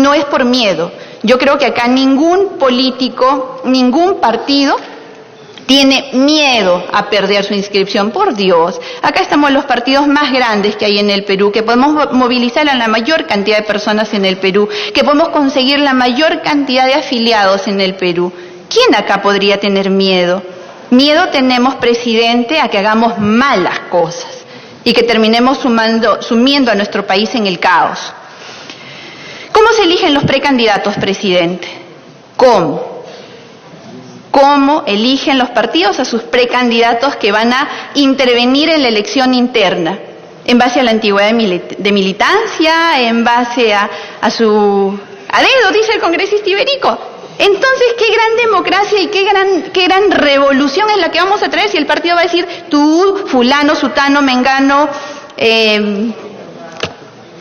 no es por miedo. Yo creo que acá ningún político, ningún partido tiene miedo a perder su inscripción, por Dios. Acá estamos los partidos más grandes que hay en el Perú, que podemos movilizar a la mayor cantidad de personas en el Perú, que podemos conseguir la mayor cantidad de afiliados en el Perú. ¿Quién acá podría tener miedo? Miedo tenemos, presidente, a que hagamos malas cosas y que terminemos sumiendo a nuestro país en el caos. ¿Cómo se eligen los precandidatos, presidente? ¿Cómo eligen los partidos a sus precandidatos que van a intervenir en la elección interna? ¿En base a la antigüedad de militancia? ¿En base a dedo, dice el congresista Iberico? Entonces, qué gran democracia y qué gran revolución es la que vamos a traer si el partido va a decir tú, fulano, sutano, mengano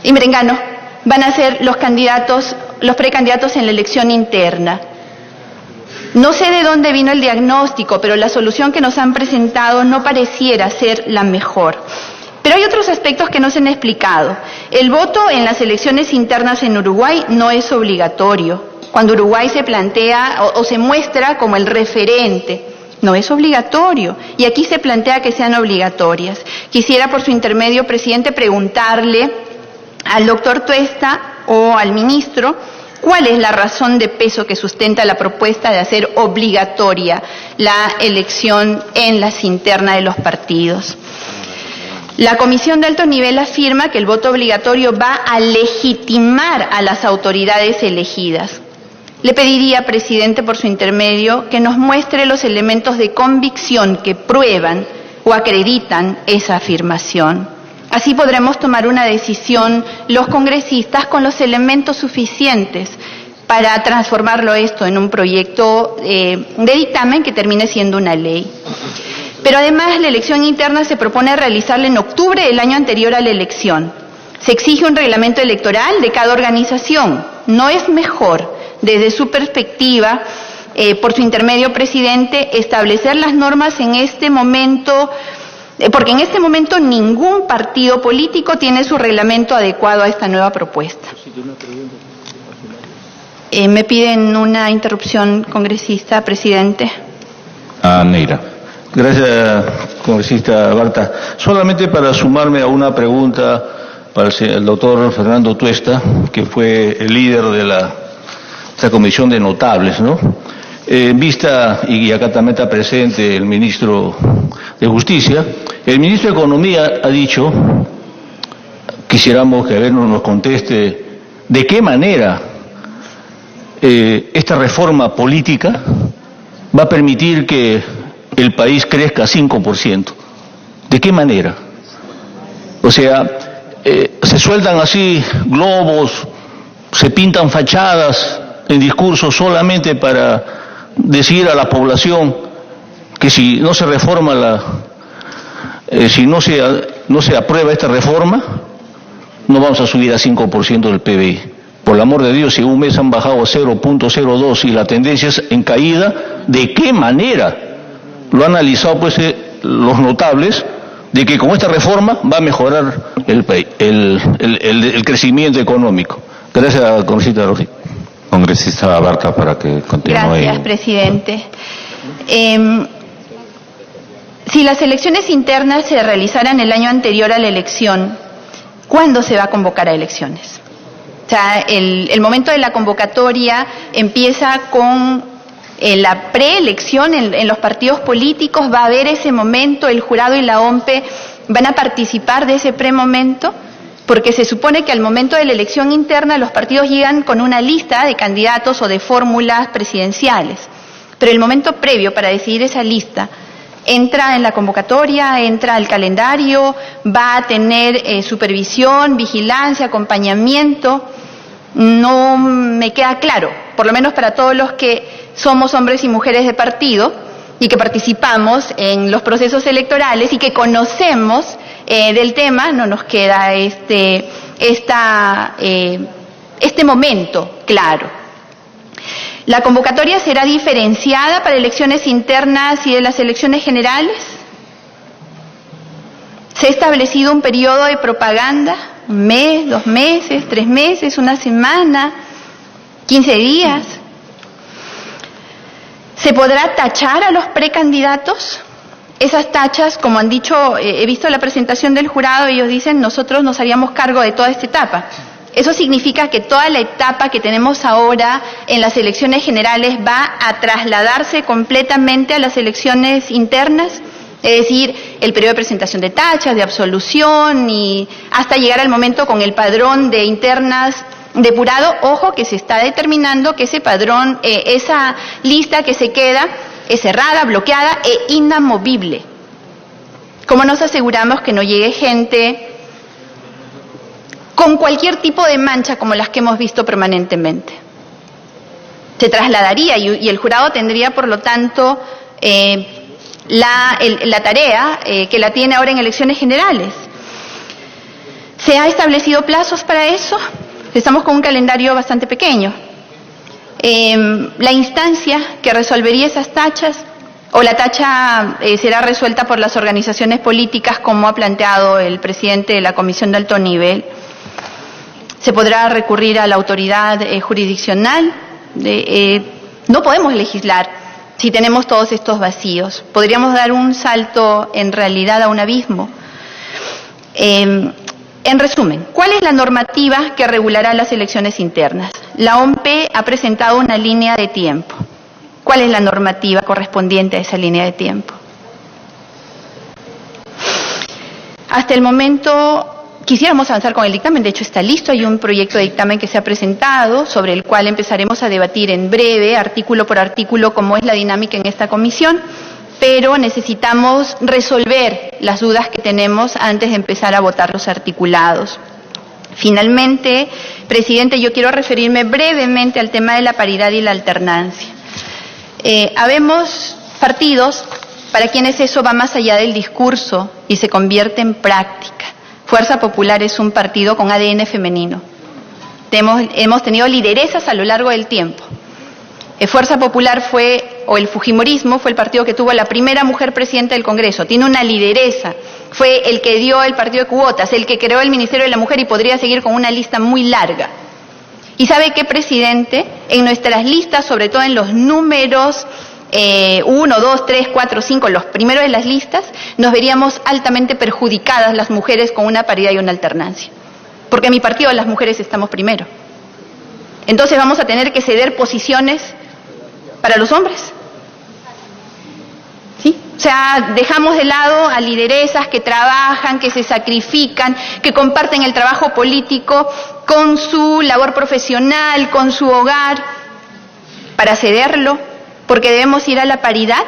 y merengano van a ser los precandidatos en la elección interna. No sé de dónde vino el diagnóstico, pero la solución que nos han presentado no pareciera ser la mejor. Pero hay otros aspectos que no se han explicado. El voto en las elecciones internas en Uruguay no es obligatorio. Cuando Uruguay se plantea o se muestra como el referente, no es obligatorio. Y aquí se plantea que sean obligatorias. Quisiera, por su intermedio, presidente, preguntarle al doctor Tuesta o al ministro, ¿cuál es la razón de peso que sustenta la propuesta de hacer obligatoria la elección en las internas de los partidos? La Comisión de Alto Nivel afirma que el voto obligatorio va a legitimar a las autoridades elegidas. Le pediría, presidente, por su intermedio, que nos muestre los elementos de convicción que prueban o acreditan esa afirmación. Así podremos tomar una decisión los congresistas con los elementos suficientes para transformarlo esto en un proyecto de dictamen que termine siendo una ley. Pero además la elección interna se propone realizarla en octubre del año anterior a la elección. Se exige un reglamento electoral de cada organización. ¿No es mejor, desde su perspectiva, por su intermedio, presidente, establecer las normas en este momento? Porque en este momento ningún partido político tiene su reglamento adecuado a esta nueva propuesta. Me piden una interrupción, congresista, presidente. Neira. Gracias, congresista Barta. Solamente para sumarme a una pregunta para el doctor Fernando Tuesta, que fue el líder de esta comisión de notables, ¿no? En vista, y acá también está presente el ministro de Justicia, el ministro de Economía ha dicho, quisiéramos que nos conteste, de qué manera esta reforma política va a permitir que el país crezca 5%. ¿De qué manera? O sea, se sueltan así globos, se pintan fachadas en discursos solamente para decir a la población que si no se reforma si no se aprueba esta reforma, no vamos a subir a 5% del PBI. Por el amor de Dios, si un mes han bajado a 0.02 y la tendencia es en caída, ¿de qué manera lo han analizado pues los notables de que con esta reforma va a mejorar el crecimiento económico? Gracias, congresista Roji. Congresista Barta, para que continúe. Gracias, presidente. Si las elecciones internas se realizaran el año anterior a la elección, ¿cuándo se va a convocar a elecciones? O sea, el momento de la convocatoria empieza con la preelección en los partidos políticos. ¿Va a haber ese momento? ¿El jurado y la OMPE van a participar de ese premomento? Porque se supone que al momento de la elección interna los partidos llegan con una lista de candidatos o de fórmulas presidenciales. Pero el momento previo para decidir esa lista entra en la convocatoria, entra al calendario, va a tener supervisión, vigilancia, acompañamiento. No me queda claro, por lo menos para todos los que somos hombres y mujeres de partido y que participamos en los procesos electorales y que conocemos del tema, no nos queda este momento claro. ¿La convocatoria será diferenciada para elecciones internas y de las elecciones generales? ¿Se ha establecido un periodo de propaganda? ¿Un mes, 2 meses, 3 meses, una semana? 15 días. ¿Se podrá tachar a los precandidatos? Esas tachas, como han dicho, he visto la presentación del jurado, ellos dicen, nosotros nos haríamos cargo de toda esta etapa. Eso significa que toda la etapa que tenemos ahora en las elecciones generales va a trasladarse completamente a las elecciones internas, es decir, el periodo de presentación de tachas, de absolución y hasta llegar al momento con el padrón de internas depurado. Ojo que se está determinando que ese padrón, esa lista que se queda es cerrada, bloqueada e inamovible. ¿Cómo nos aseguramos que no llegue gente con cualquier tipo de mancha como las que hemos visto permanentemente? Se trasladaría y el jurado tendría, por lo tanto, la tarea que la tiene ahora en elecciones generales. ¿Se ha establecido plazos para eso? Estamos con un calendario bastante pequeño. La instancia que resolvería esas tachas, o la tacha será resuelta por las organizaciones políticas, como ha planteado el presidente de la Comisión de Alto Nivel. Se podrá recurrir a la autoridad jurisdiccional. No podemos legislar si tenemos todos estos vacíos. Podríamos dar un salto en realidad a un abismo. En resumen, ¿cuál es la normativa que regulará las elecciones internas? La OMP ha presentado una línea de tiempo. ¿Cuál es la normativa correspondiente a esa línea de tiempo? Hasta el momento quisiéramos avanzar con el dictamen, de hecho está listo, hay un proyecto de dictamen que se ha presentado, sobre el cual empezaremos a debatir en breve, artículo por artículo, cómo es la dinámica en esta comisión, pero necesitamos resolver las dudas que tenemos antes de empezar a votar los articulados. Finalmente, presidente, yo quiero referirme brevemente al tema de la paridad y la alternancia. Habemos partidos para quienes eso va más allá del discurso y se convierte en práctica. Fuerza Popular es un partido con ADN femenino. Hemos tenido lideresas a lo largo del tiempo. Fuerza Popular o el Fujimorismo fue el partido que tuvo la primera mujer presidenta del Congreso. Tiene una lideresa. Fue el que dio el partido de cuotas, el que creó el Ministerio de la Mujer y podría seguir con una lista muy larga. ¿Y sabe qué, presidente? En nuestras listas, sobre todo en los números 1, 2, 3, 4, 5, los primeros de las listas, nos veríamos altamente perjudicadas las mujeres con una paridad y una alternancia. Porque en mi partido las mujeres estamos primero. Entonces vamos a tener que ceder posiciones para los hombres. ¿Sí? O sea, dejamos de lado a lideresas que trabajan, que se sacrifican, que comparten el trabajo político con su labor profesional, con su hogar, para cederlo, porque debemos ir a la paridad.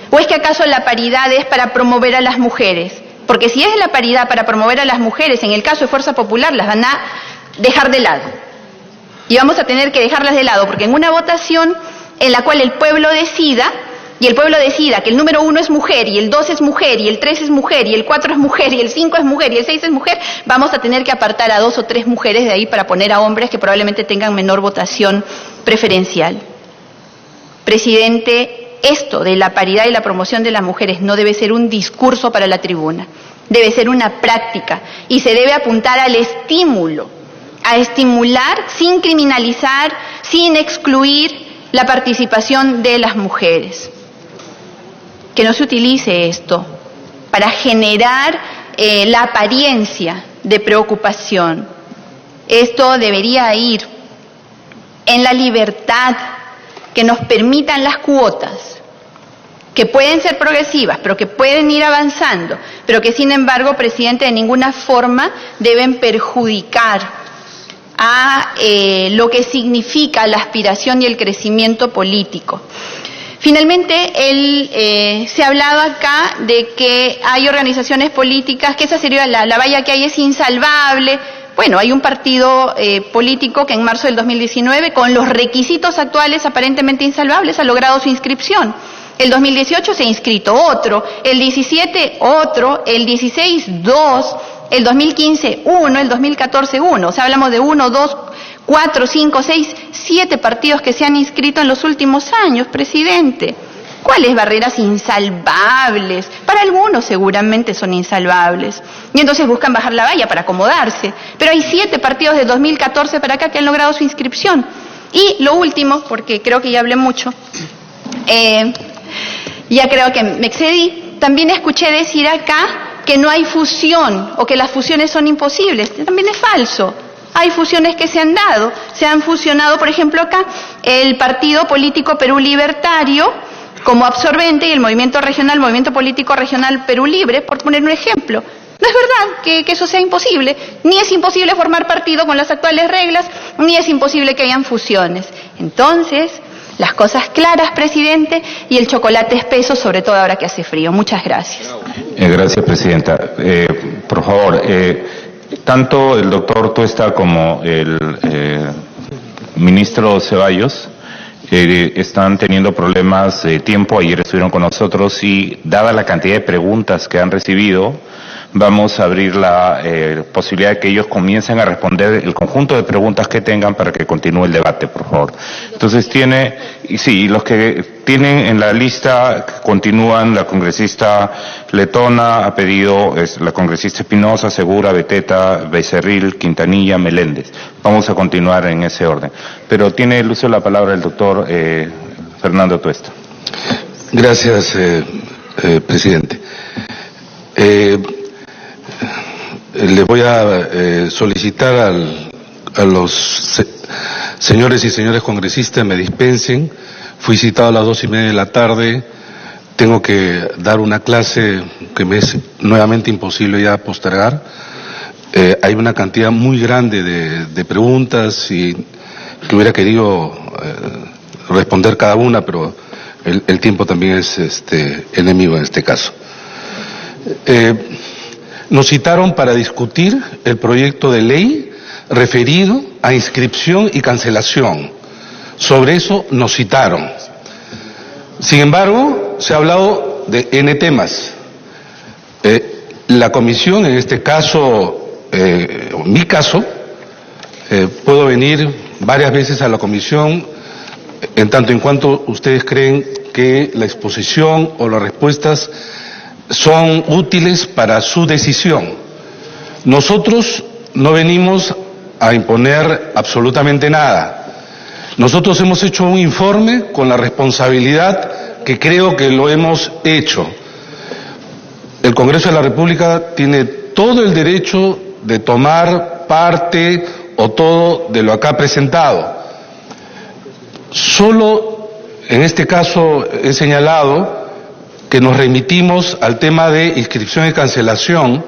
¿O es que acaso la paridad es para promover a las mujeres? Porque si es la paridad para promover a las mujeres, en el caso de Fuerza Popular las van a dejar de lado. Y vamos a tener que dejarlas de lado, porque en una votación en la cual el pueblo decida, y el pueblo decida que el número 1 es mujer, y el 2 es mujer, y el 3 es mujer, y el 4 es mujer, y el 5 es mujer, y el 6 es mujer, vamos a tener que apartar a 2 o 3 mujeres de ahí para poner a hombres que probablemente tengan menor votación preferencial. Presidente, esto de la paridad y la promoción de las mujeres no debe ser un discurso para la tribuna, debe ser una práctica, y se debe apuntar al estímulo, a estimular sin criminalizar, sin excluir la participación de las mujeres. Que no se utilice esto para generar la apariencia de preocupación. Esto debería ir en la libertad que nos permitan las cuotas, que pueden ser progresivas, pero que pueden ir avanzando, pero que sin embargo, presidente, de ninguna forma deben perjudicar a lo que significa la aspiración y el crecimiento político. Finalmente, se hablaba acá de que hay organizaciones políticas, que esa sería la valla que hay es insalvable. Bueno, hay un partido político que en marzo del 2019, con los requisitos actuales aparentemente insalvables, ha logrado su inscripción. El 2018 se ha inscrito otro, el 17 otro, el 16 dos, el 2015 uno, el 2014 uno. O sea, hablamos de 1, 2, 4, 5, 6, 7 partidos que se han inscrito en los últimos años, presidente. ¿Cuáles barreras insalvables? Para algunos seguramente son insalvables. Y entonces buscan bajar la valla para acomodarse. Pero hay 7 partidos de 2014 para acá que han logrado su inscripción. Y lo último, porque creo que ya hablé mucho, ya creo que me excedí, también escuché decir acá que no hay fusión o que las fusiones son imposibles. También es falso. Hay fusiones que se han dado. Se han fusionado, por ejemplo, acá el Partido Político Perú Libertario como absorbente y el Movimiento Político Regional Perú Libre, por poner un ejemplo. No es verdad que eso sea imposible. Ni es imposible formar partido con las actuales reglas, ni es imposible que hayan fusiones. Entonces, las cosas claras, presidente, y el chocolate espeso, sobre todo ahora que hace frío. Muchas gracias. Gracias, presidenta. Por favor, tanto el doctor Tuesta como el ministro Ceballos están teniendo problemas de tiempo. Ayer estuvieron con nosotros y, dada la cantidad de preguntas que han recibido, vamos a abrir la posibilidad de que ellos comiencen a responder el conjunto de preguntas que tengan para que continúe el debate, por favor. Entonces los que tienen en la lista continúan: la congresista Letona ha pedido, la congresista Espinosa, Segura, Beteta, Becerril, Quintanilla, Meléndez. Vamos a continuar en ese orden. Pero tiene el uso de la palabra el doctor Fernando Tuesta. Gracias, presidente. Le voy a solicitar a los señores y señores congresistas me dispensen. Fui citado a las 2:30 de la tarde. Tengo que dar una clase que me es nuevamente imposible ya postergar. Hay una cantidad muy grande de preguntas y que hubiera querido responder cada una, pero el tiempo también es enemigo en este caso. Nos citaron para discutir el proyecto de ley referido a inscripción y cancelación. Sobre eso nos citaron. Sin embargo, se ha hablado de N temas. La comisión, en este caso, mi caso, puedo venir varias veces a la comisión en tanto en cuanto ustedes creen que la exposición o las respuestas son útiles para su decisión. Nosotros no venimos a imponer absolutamente nada. Nosotros hemos hecho un informe con la responsabilidad que creo que lo hemos hecho. El Congreso de la República tiene todo el derecho de tomar parte o todo de lo acá presentado. Solo en este caso he señalado que nos remitimos al tema de inscripción y cancelación,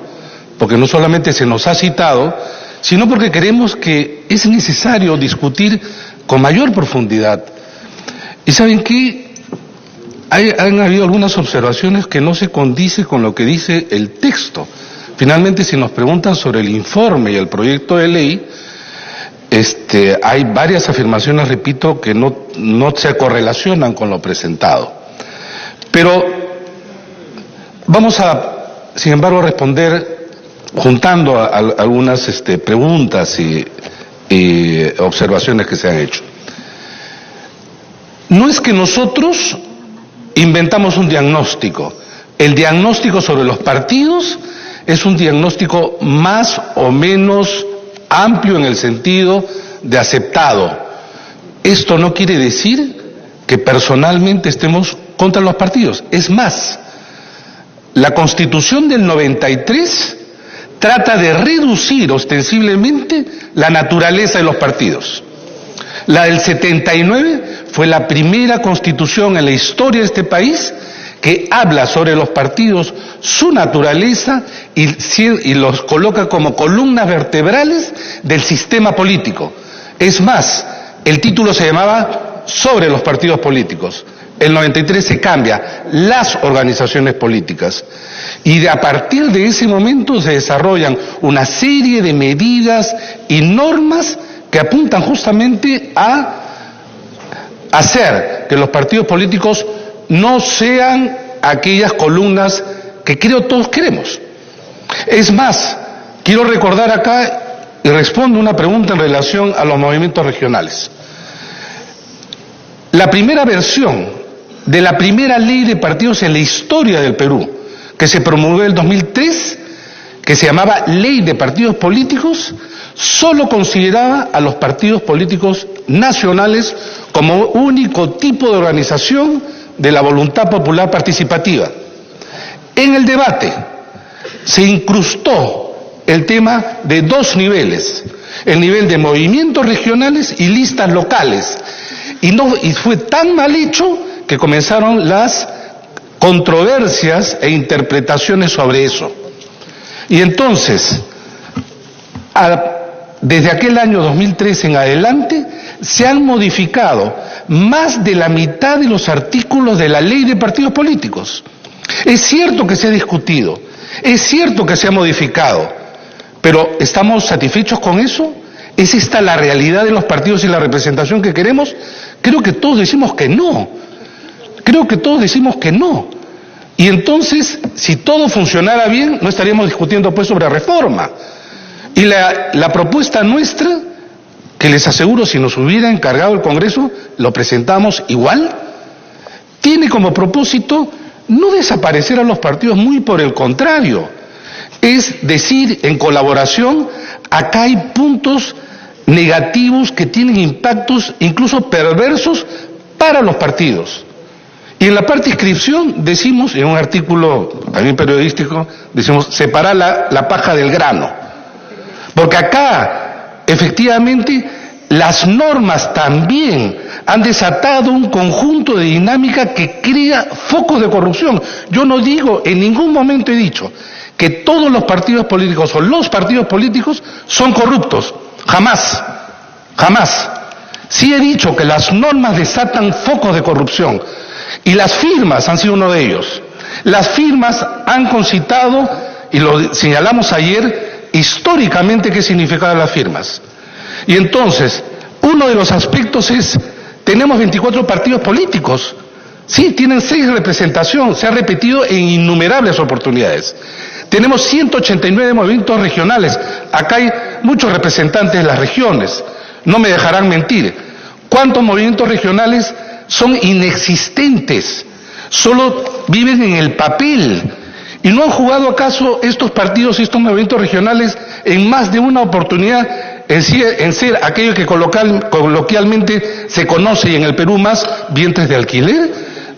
porque no solamente se nos ha citado, sino porque creemos que es necesario discutir con mayor profundidad. ¿Y saben qué? Han habido algunas observaciones que no se condice con lo que dice el texto. Finalmente, si nos preguntan sobre el informe y el proyecto de ley, hay varias afirmaciones, repito, que no se correlacionan con lo presentado. Pero vamos a, sin embargo, responder juntando algunas preguntas y observaciones que se han hecho. No es que nosotros inventamos un diagnóstico. El diagnóstico sobre los partidos es un diagnóstico más o menos amplio en el sentido de aceptado. Esto no quiere decir que personalmente estemos contra los partidos. Es más, la Constitución del 93 trata de reducir ostensiblemente la naturaleza de los partidos. La del 79 fue la primera constitución en la historia de este país que habla sobre los partidos, su naturaleza y los coloca como columnas vertebrales del sistema político. Es más, el título se llamaba Sobre los partidos políticos. El 93 se cambia, las organizaciones políticas. Y a partir de ese momento se desarrollan una serie de medidas y normas que apuntan justamente a hacer que los partidos políticos no sean aquellas columnas que creo todos queremos. Es más, quiero recordar acá y respondo una pregunta en relación a los movimientos regionales. La primera versión de la primera ley de partidos en la historia del Perú, que se promulgó en el 2003, que se llamaba Ley de Partidos Políticos, solo consideraba a los partidos políticos nacionales como único tipo de organización de la voluntad popular participativa. En el debate se incrustó el tema de dos niveles, el nivel de movimientos regionales y listas locales, y fue tan mal hecho que comenzaron las controversias e interpretaciones sobre eso. Y entonces, desde aquel año 2003 en adelante, se han modificado más de la mitad de los artículos de la ley de partidos políticos. Es cierto que se ha discutido, es cierto que se ha modificado, pero ¿estamos satisfechos con eso? ¿Es esta la realidad de los partidos y la representación que queremos? Creo que todos decimos que no. Y entonces, si todo funcionara bien, no estaríamos discutiendo pues sobre reforma. Y la propuesta nuestra, que les aseguro, si nos hubiera encargado el Congreso, lo presentamos igual, tiene como propósito no desaparecer a los partidos, muy por el contrario. Es decir, en colaboración, acá hay puntos negativos que tienen impactos incluso perversos para los partidos. Y en la parte inscripción decimos, en un artículo también periodístico, decimos separar la paja del grano. Porque acá, efectivamente, las normas también han desatado un conjunto de dinámica que crea focos de corrupción. Yo no digo, en ningún momento he dicho, que todos los partidos políticos o los partidos políticos son corruptos. Jamás. Sí he dicho que las normas desatan focos de corrupción. Y las firmas han sido uno de ellos. Las firmas han concitado, y lo señalamos ayer, históricamente qué significaban las firmas. Y entonces, uno de los aspectos es, tenemos 24 partidos políticos. Sí, tienen 6 representaciones, se ha repetido en innumerables oportunidades. Tenemos 189 movimientos regionales. Acá hay muchos representantes de las regiones. No me dejarán mentir. ¿Cuántos movimientos regionales son inexistentes? Solo viven en el papel. ¿Y no han jugado acaso estos partidos y estos movimientos regionales en más de una oportunidad en ser aquello que coloquialmente se conoce y en el Perú más vientres de alquiler?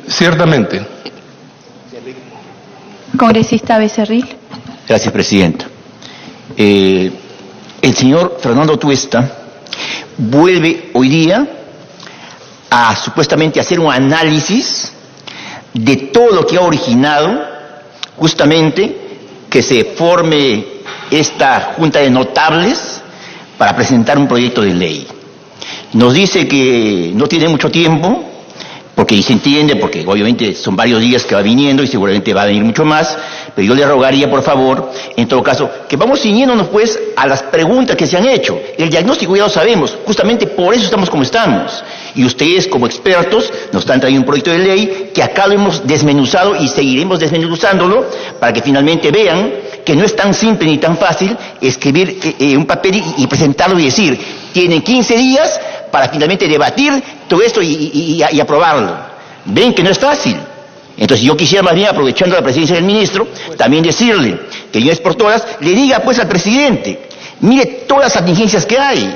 Ciertamente. Congresista Becerril. Gracias, Presidenta. El señor Fernando Tuesta vuelve hoy día a supuestamente hacer un análisis de todo lo que ha originado justamente que se forme esta junta de notables para presentar un proyecto de ley. Nos dice que no tiene mucho tiempo, porque se entiende, porque obviamente son varios días que va viniendo y seguramente va a venir mucho más, pero yo le rogaría, por favor, en todo caso, que vamos ciñéndonos pues a las preguntas que se han hecho. El diagnóstico ya lo sabemos, justamente por eso estamos como estamos. Y ustedes, como expertos, nos están trayendo un proyecto de ley que acá lo hemos desmenuzado y seguiremos desmenuzándolo para que finalmente vean que no es tan simple ni tan fácil escribir un papel y presentarlo y decir, tienen 15 días para finalmente debatir todo esto y aprobarlo. Ven que no es fácil. Entonces yo quisiera más bien, aprovechando la presencia del ministro, también decirle que yo es por todas, le diga pues al presidente, mire todas las contingencias que hay.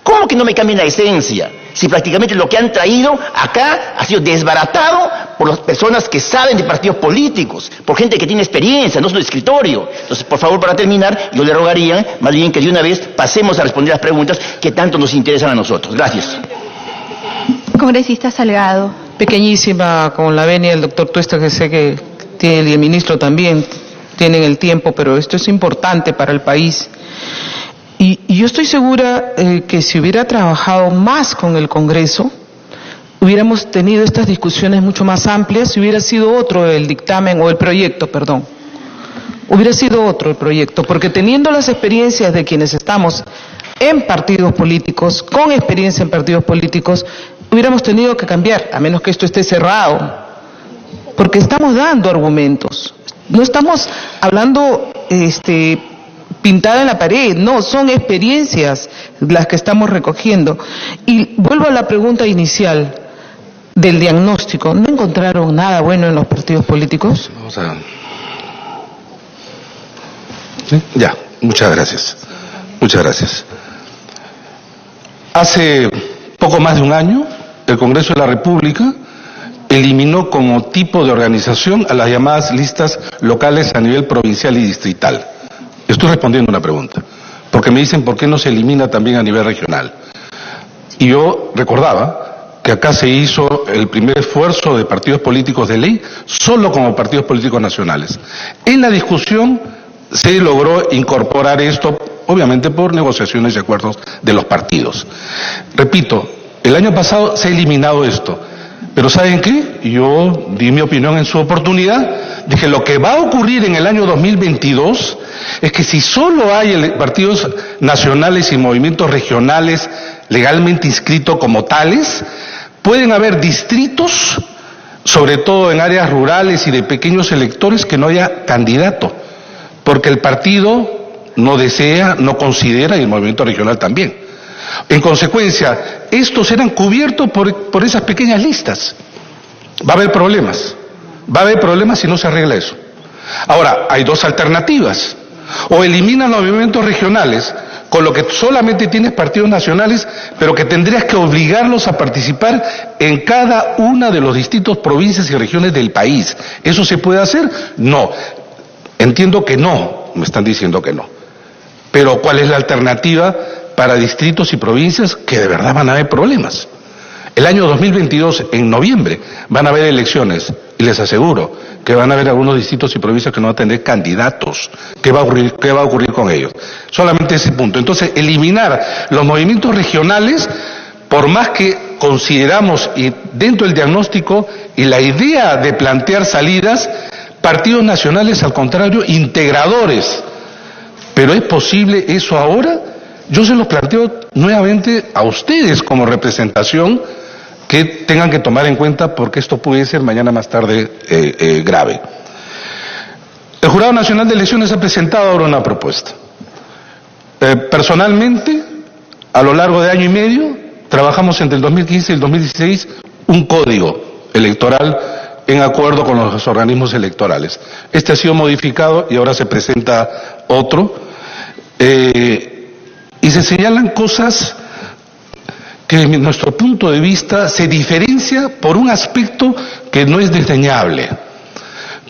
¿Cómo que no me cambien la esencia? Si prácticamente lo que han traído acá ha sido desbaratado por las personas que saben de partidos políticos, por gente que tiene experiencia, no es un escritorio. Entonces, por favor, para terminar, yo le rogaría más bien que de una vez pasemos a responder las preguntas que tanto nos interesan a nosotros. Gracias. Congresista Salgado. Pequeñísima, con la venia del doctor Tuesta, que sé que tiene, y el ministro también tienen el tiempo, pero esto es importante para el país. Y yo estoy segura que si hubiera trabajado más con el Congreso, hubiéramos tenido estas discusiones mucho más amplias y hubiera sido otro el dictamen, o el proyecto, perdón. Hubiera sido otro el proyecto, porque teniendo las experiencias de quienes estamos en partidos políticos, con experiencia en partidos políticos, hubiéramos tenido que cambiar, a menos que esto esté cerrado, porque estamos dando argumentos. No estamos hablando pintada en la pared, no, son experiencias las que estamos recogiendo. Y vuelvo a la pregunta inicial del diagnóstico. ¿No encontraron nada bueno en los partidos políticos? Ya, muchas gracias. Muchas gracias. Hace poco más de un año, el Congreso de la República eliminó como tipo de organización a las llamadas listas locales a nivel provincial y distrital. Estoy respondiendo una pregunta, porque me dicen por qué no se elimina también a nivel regional. Y yo recordaba que acá se hizo el primer esfuerzo de partidos políticos de ley solo como partidos políticos nacionales. En la discusión se logró incorporar esto, obviamente por negociaciones y acuerdos de los partidos. Repito, el año pasado se ha eliminado esto, pero ¿saben qué? Yo di mi opinión en su oportunidad, dije lo que va a ocurrir en el año 2022 es que si solo hay partidos nacionales y movimientos regionales legalmente inscritos como tales, pueden haber distritos, sobre todo en áreas rurales y de pequeños electores, que no haya candidato, porque el partido no desea, no considera, y el movimiento regional también. En consecuencia, estos eran cubiertos por esas pequeñas listas. Va a haber problemas si no se arregla eso. Ahora, hay dos alternativas: o eliminan los movimientos regionales, con lo que solamente tienes partidos nacionales, pero que tendrías que obligarlos a participar en cada una de los distintos provincias y regiones del país. ¿Eso se puede hacer? No. Entiendo que no, me están diciendo que no. Pero ¿cuál es la alternativa para distritos y provincias que de verdad van a haber problemas? El año 2022, en noviembre, van a haber elecciones, y les aseguro que van a haber algunos distritos y provincias que no van a tener candidatos. ¿Qué va a ocurrir con ellos? Solamente ese punto. Entonces, eliminar los movimientos regionales, por más que consideramos, y dentro del diagnóstico y la idea de plantear salidas, partidos nacionales, al contrario, integradores. ¿Pero es posible eso ahora? Yo se los planteo nuevamente a ustedes como representación, que tengan que tomar en cuenta, porque esto puede ser mañana más tarde grave. El Jurado Nacional de Elecciones ha presentado ahora una propuesta. Personalmente, a lo largo de año y medio, trabajamos entre el 2015 y el 2016 un código electoral en acuerdo con los organismos electorales. Este ha sido modificado y ahora se presenta otro. Y se señalan cosas que, desde nuestro punto de vista, se diferencia por un aspecto que no es desdeñable.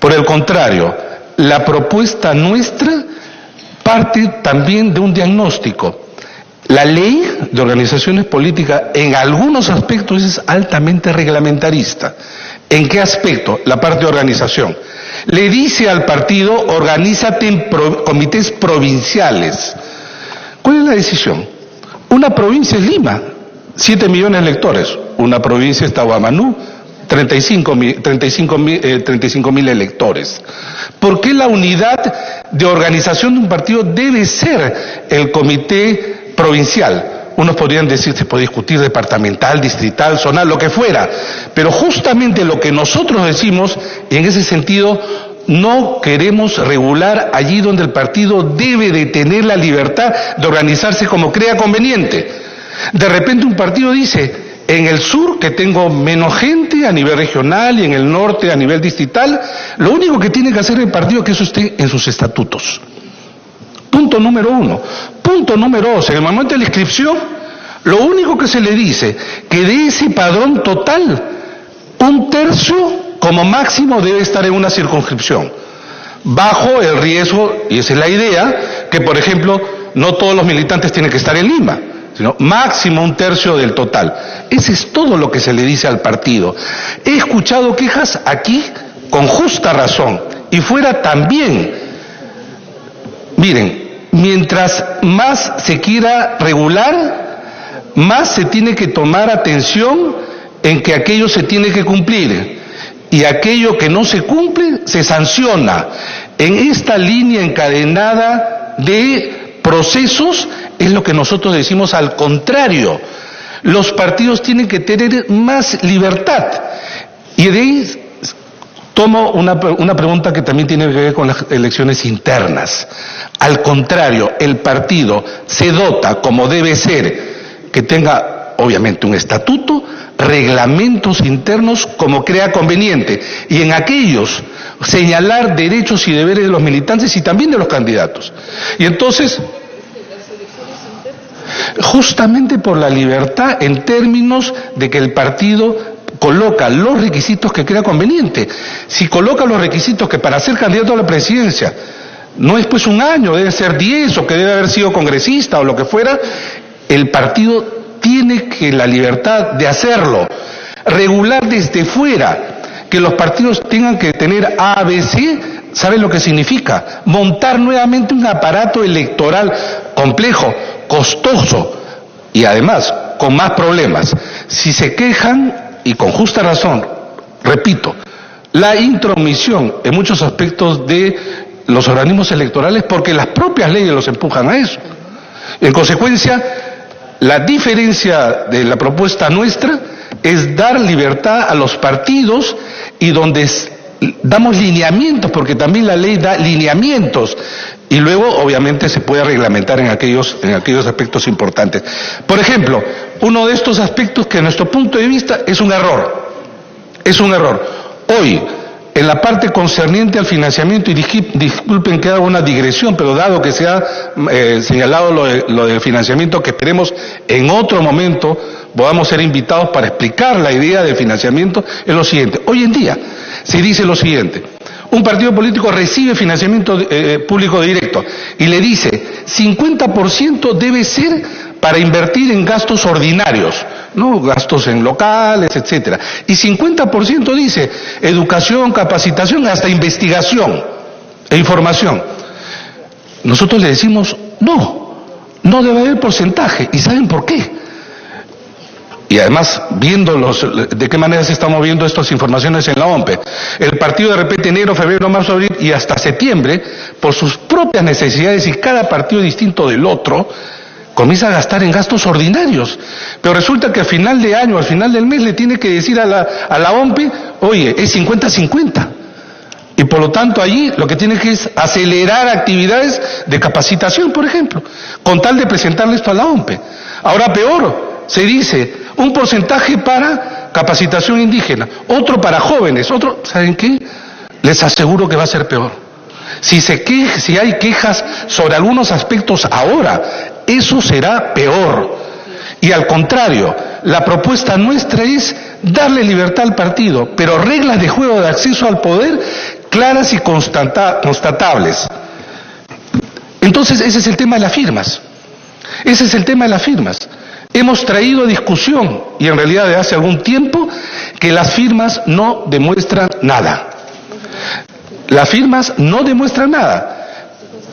Por el contrario, la propuesta nuestra parte también de un diagnóstico. La ley de organizaciones políticas en algunos aspectos es altamente reglamentarista. ¿En qué aspecto? La parte de organización. Le dice al partido: organízate en comités provinciales. ¿Cuál es la decisión? Una provincia es Lima, 7 millones de electores. Una provincia es Tahuamanú, 35.000 electores. ¿Por qué la unidad de organización de un partido debe ser el comité provincial? Unos podrían decir, se puede discutir departamental, distrital, zonal, lo que fuera, pero justamente lo que nosotros decimos, y en ese sentido no queremos regular allí donde el partido debe de tener la libertad de organizarse como crea conveniente. De repente un partido dice: en el sur, que tengo menos gente a nivel regional, y en el norte a nivel distrital, lo único que tiene que hacer el partido es que eso esté en sus estatutos. Punto número 1. Punto número 2, en el momento de la inscripción, lo único que se le dice, que de ese padrón total, 1/3 como máximo debe estar en una circunscripción, bajo el riesgo, y esa es la idea, que por ejemplo, no todos los militantes tienen que estar en Lima, sino máximo 1/3 del total. Ese es todo lo que se le dice al partido. He escuchado quejas aquí con justa razón, y fuera también. Miren, mientras más se quiera regular, más se tiene que tomar atención en que aquello se tiene que cumplir, y aquello que no se cumple se sanciona. En esta línea encadenada de procesos es lo que nosotros decimos al contrario. Los partidos tienen que tener más libertad. Y de ahí tomo una pregunta que también tiene que ver con las elecciones internas. Al contrario, el partido se dota, como debe ser, que tenga obviamente un estatuto, reglamentos internos como crea conveniente, y en aquellos señalar derechos y deberes de los militantes y también de los candidatos. Y entonces, Justamente por la libertad en términos de que el partido coloca los requisitos que crea conveniente. Si coloca los requisitos que para ser candidato a la presidencia no es pues un año, debe ser 10 o que debe haber sido congresista o lo que fuera, el partido tiene que la libertad de hacerlo. Regular desde fuera que los partidos tengan que tener A, B, C, ¿saben lo que significa? Montar nuevamente un aparato electoral complejo, costoso y además con más problemas. Si se quejan, y con justa razón, repito, la intromisión en muchos aspectos de los organismos electorales porque las propias leyes los empujan a eso. En consecuencia, la diferencia de la propuesta nuestra es dar libertad a los partidos y donde damos lineamientos, porque también la ley da lineamientos y luego obviamente se puede reglamentar en aquellos aspectos importantes. Por ejemplo, uno de estos aspectos que a nuestro punto de vista es un error. Hoy, en la parte concerniente al financiamiento, y disculpen que haga una digresión, pero dado que se ha señalado lo del financiamiento, que esperemos en otro momento podamos ser invitados para explicar la idea del financiamiento, es lo siguiente. Hoy en día se dice lo siguiente: un partido político recibe financiamiento público directo y le dice 50% debe ser para invertir en gastos ordinarios, ¿no? Gastos en locales, etcétera. Y 50% dice educación, capacitación, hasta investigación e información. Nosotros le decimos no debe haber porcentaje. ¿Y saben por qué? Y además, viendo de qué manera se están moviendo estas informaciones en la OMPE, el partido de repente enero, febrero, marzo, abril y hasta septiembre, por sus propias necesidades y cada partido distinto del otro, comienza a gastar en gastos ordinarios. Pero resulta que al final de año, al final del mes, le tiene que decir a la OMPE, oye, es 50-50. Y por lo tanto allí lo que tiene que es acelerar actividades de capacitación, por ejemplo, con tal de presentarle esto a la OMPE. Ahora peor, se dice un porcentaje para capacitación indígena, otro para jóvenes, otro, ¿saben qué? Les aseguro que va a ser peor. Si hay quejas sobre algunos aspectos ahora, eso será peor. Y al contrario, la propuesta nuestra es darle libertad al partido, pero reglas de juego de acceso al poder claras y constatables. Entonces, ese es el tema de las firmas. Hemos traído a discusión, y en realidad de hace algún tiempo, que las firmas no demuestran nada.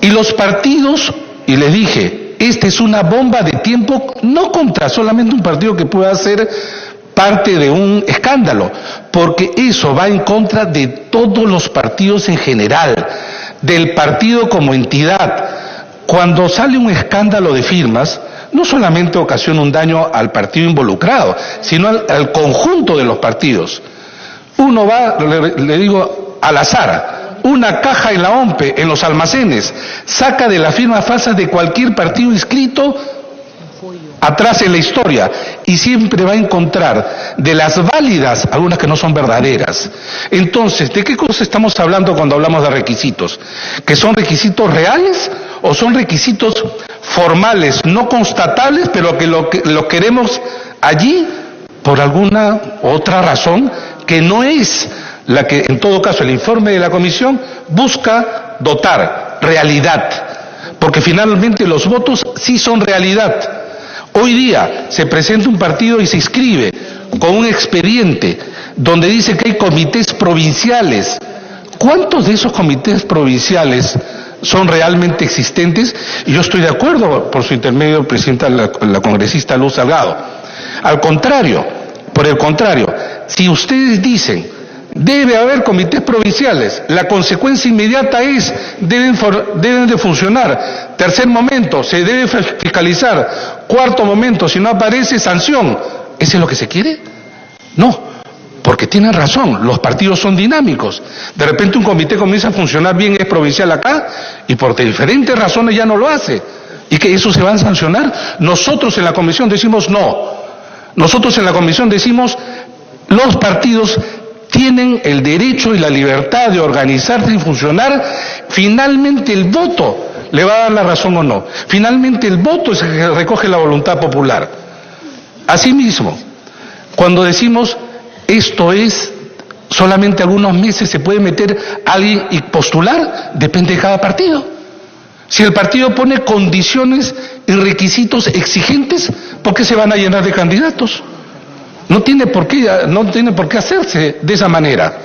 Y los partidos, y les dije, esta es una bomba de tiempo, no contra solamente un partido que pueda ser parte de un escándalo, porque eso va en contra de todos los partidos en general, del partido como entidad. Cuando sale un escándalo de firmas, no solamente ocasiona un daño al partido involucrado, sino al conjunto de los partidos. Uno va, le digo, al azar, una caja en la OMPE, en los almacenes, saca de las firmas falsas de cualquier partido inscrito atrás en la historia y siempre va a encontrar de las válidas algunas que no son verdaderas. Entonces, ¿de qué cosa estamos hablando cuando hablamos de requisitos? ¿Que son requisitos reales o son requisitos formales, no constatables, pero que lo queremos allí por alguna otra razón que no es la que en todo caso el informe de la comisión busca dotar, realidad? Porque finalmente los votos sí son realidad. Hoy día se presenta un partido y se inscribe con un expediente donde dice que hay comités provinciales. ¿Cuántos de esos comités provinciales son realmente existentes? Y yo estoy de acuerdo, por su intermedio, presidenta, la congresista Luz Salgado. Por el contrario, si ustedes dicen debe haber comités provinciales, la consecuencia inmediata es deben de funcionar. Tercer momento, se debe fiscalizar. Cuarto momento, si no aparece, sanción. ¿Eso es lo que se quiere? No, porque tienen razón, los partidos son dinámicos. De repente un comité comienza a funcionar bien, es provincial acá, y por diferentes razones ya no lo hace. ¿Y que eso se va a sancionar? Nosotros en la comisión decimos no. Nosotros en la comisión decimos los partidos tienen el derecho y la libertad de organizarse y funcionar. Finalmente el voto le va a dar la razón o no. Finalmente el voto es el que recoge la voluntad popular. Asimismo, cuando decimos esto es solamente algunos meses se puede meter alguien y postular, depende de cada partido. Si el partido pone condiciones y requisitos exigentes, ¿por qué se van a llenar de candidatos? No tiene por qué hacerse de esa manera.